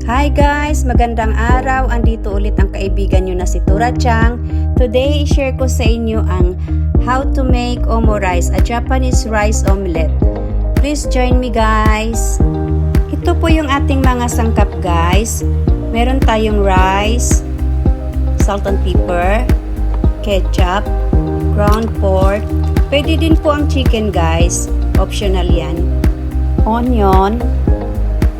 Hi guys! Magandang araw! Andito ulit ang kaibigan nyo na si Tura Chang. Today, i-share ko sa inyo ang how to make omo rice, a Japanese rice omelette. Please join me guys! Ito po yung ating mga sangkap guys. Meron tayong rice, salt and pepper, ketchup, ground pork. Pwede din po ang chicken guys. Optional yan. Onion.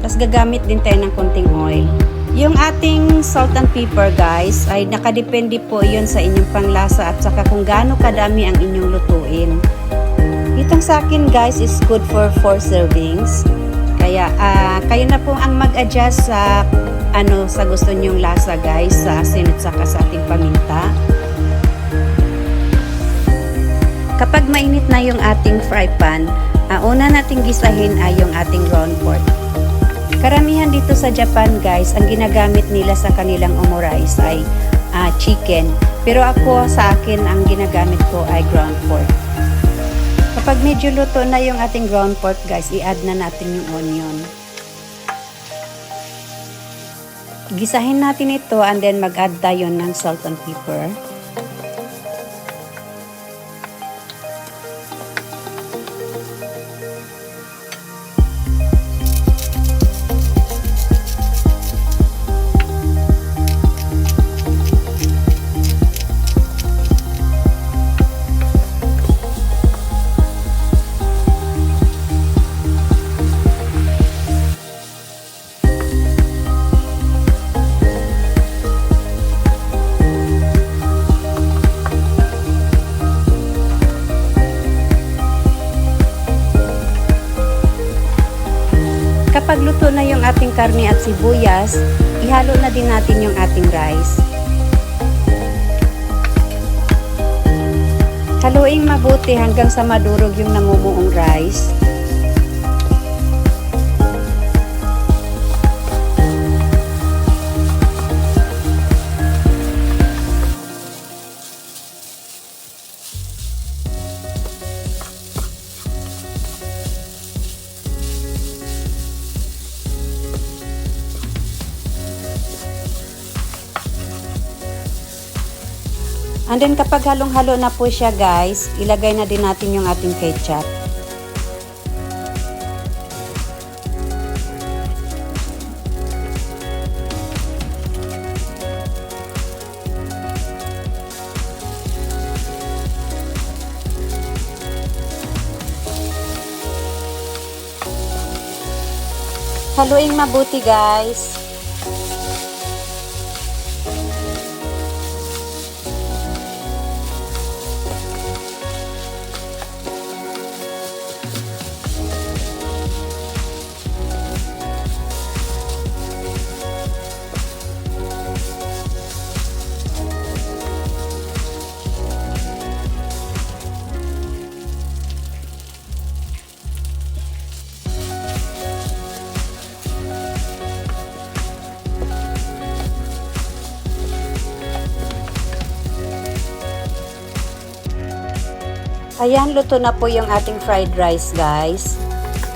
Tapos gagamit din tayo ng konting oil. Yung ating salt and pepper guys ay nakadepende po yun sa inyong panglasa at saka kung gaano kadami ang inyong lutuin. Itong sa akin guys is good for 4 servings. Kaya kayo na po ang mag-adjust sa sa gusto nyong lasa guys, sa asin at saka sa ating paminta. Kapag mainit na yung ating fry pan, una nating gisahin ay yung ating ground pork. Karamihan dito sa Japan guys, ang ginagamit nila sa kanilang omo rice ay chicken. Pero ako sa akin, ang ginagamit ko ay ground pork. Kapag medyo luto na yung ating ground pork guys, i-add na natin yung onion. Gisahin natin ito and then mag-add tayo ng salt and pepper. Kapag luto na yung ating karne at sibuyas, ihalo na din natin yung ating rice. Haluing mabuti hanggang sa madurog yung namumuong rice. And then kapag halong-halo na po siya guys, ilagay na din natin yung ating ketchup. Haluing mabuti guys. Ayan, luto na po yung ating fried rice guys.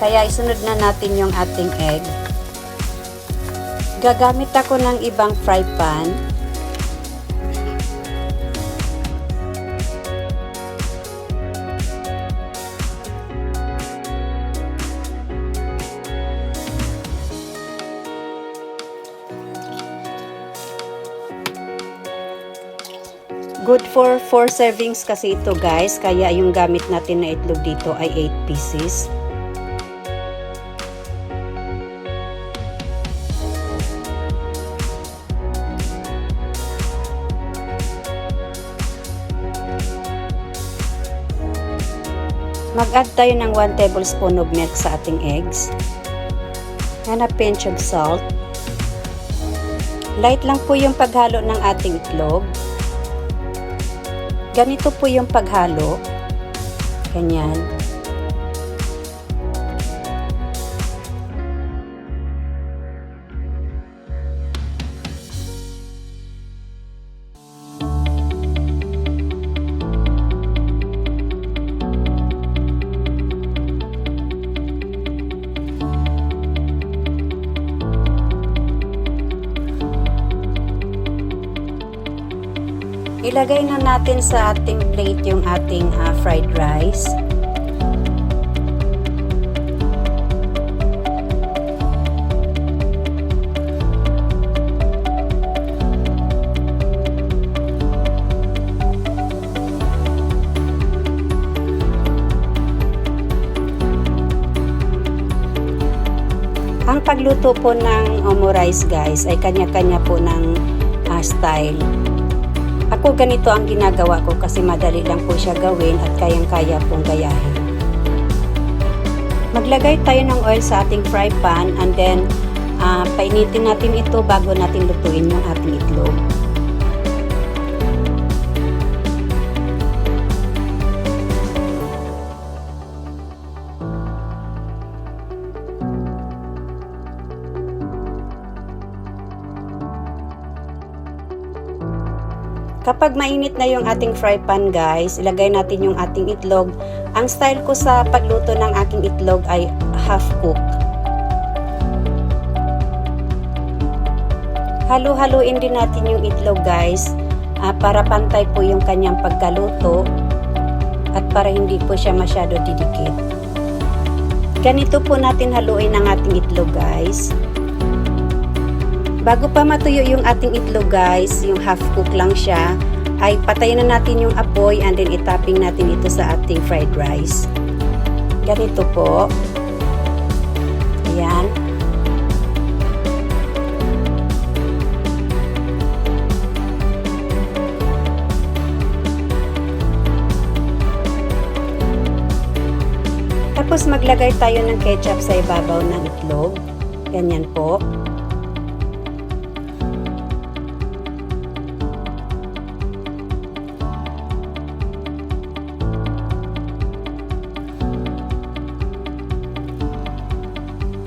Kaya isunod na natin yung ating egg. Gagamit ako ng ibang fry pan. Good for 4 servings kasi ito guys, kaya yung gamit natin na itlog dito ay 8 pieces. Mag-add tayo ng 1 tablespoon of milk sa ating eggs. And a pinch of salt. Light lang po yung paghalo ng ating itlog. Ganito po yung paghalo. Ganyan. Ilagay na natin sa ating plate yung ating fried rice. Ang pagluto po ng omo rice guys ay kanya-kanya po ng style. Ako ganito ang ginagawa ko kasi madali lang po siya gawin at kayang-kaya pong gayahin. Maglagay tayo ng oil sa ating fry pan and then painitin natin ito bago natin lutuin yung ating itlog. Kapag mainit na yung ating fry pan guys, ilagay natin yung ating itlog. Ang style ko sa pagluto ng aking itlog ay half cook. Halu-haluin din natin yung itlog guys para pantay po yung kanyang pagkaluto at para hindi po siya masyado didikit. Ganito po natin haluin ang ating itlog guys. Bago pa matuyo yung ating itlog guys, yung half cook lang siya, ay patayin na natin yung apoy and then itapping natin ito sa ating fried rice. Ganito po. Ayan. Tapos maglagay tayo ng ketchup sa ibabaw ng itlog. Ganyan po.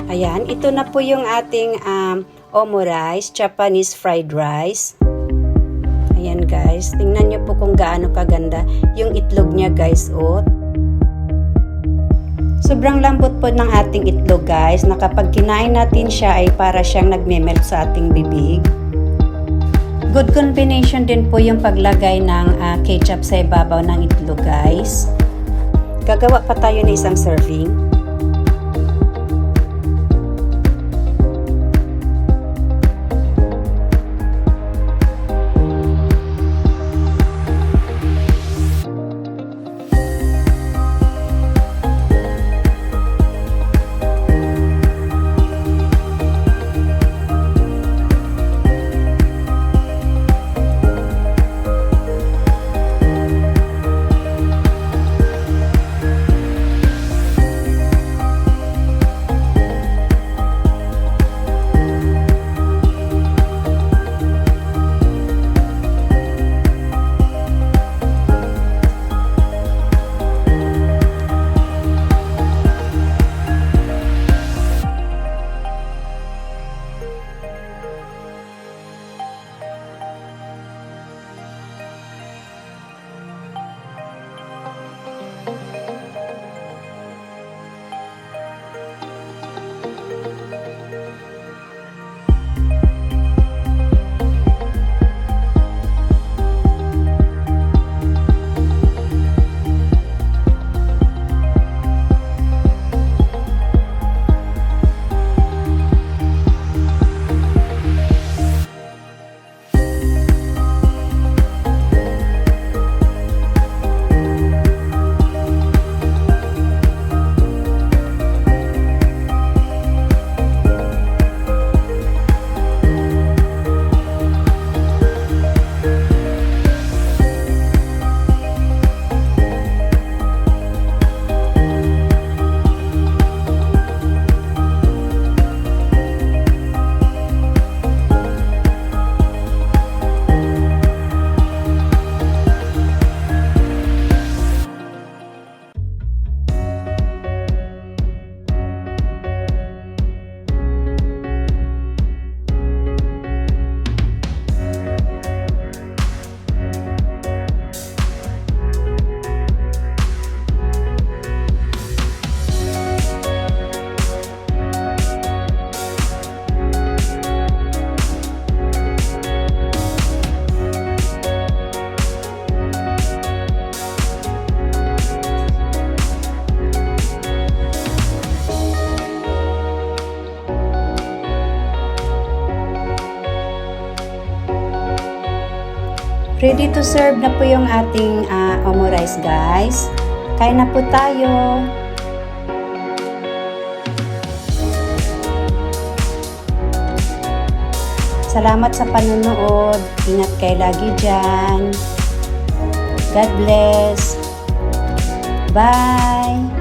Ayan, ito na po yung ating omo rice, Japanese fried rice. Ayan guys, tingnan nyo po kung gaano kaganda yung itlog niya guys. Oh. Sobrang lambot po ng ating itlog guys, na kapag kinain natin siya ay para siyang nagme-melt sa ating bibig. Good combination din po yung paglagay ng ketchup sa ibabaw ng itlog guys. Gagawa pa tayo ng isang serving. Ready to serve na po yung ating omo rice, guys. Kain na po tayo. Salamat sa panonood. Ingat kayo lagi dyan. God bless. Bye!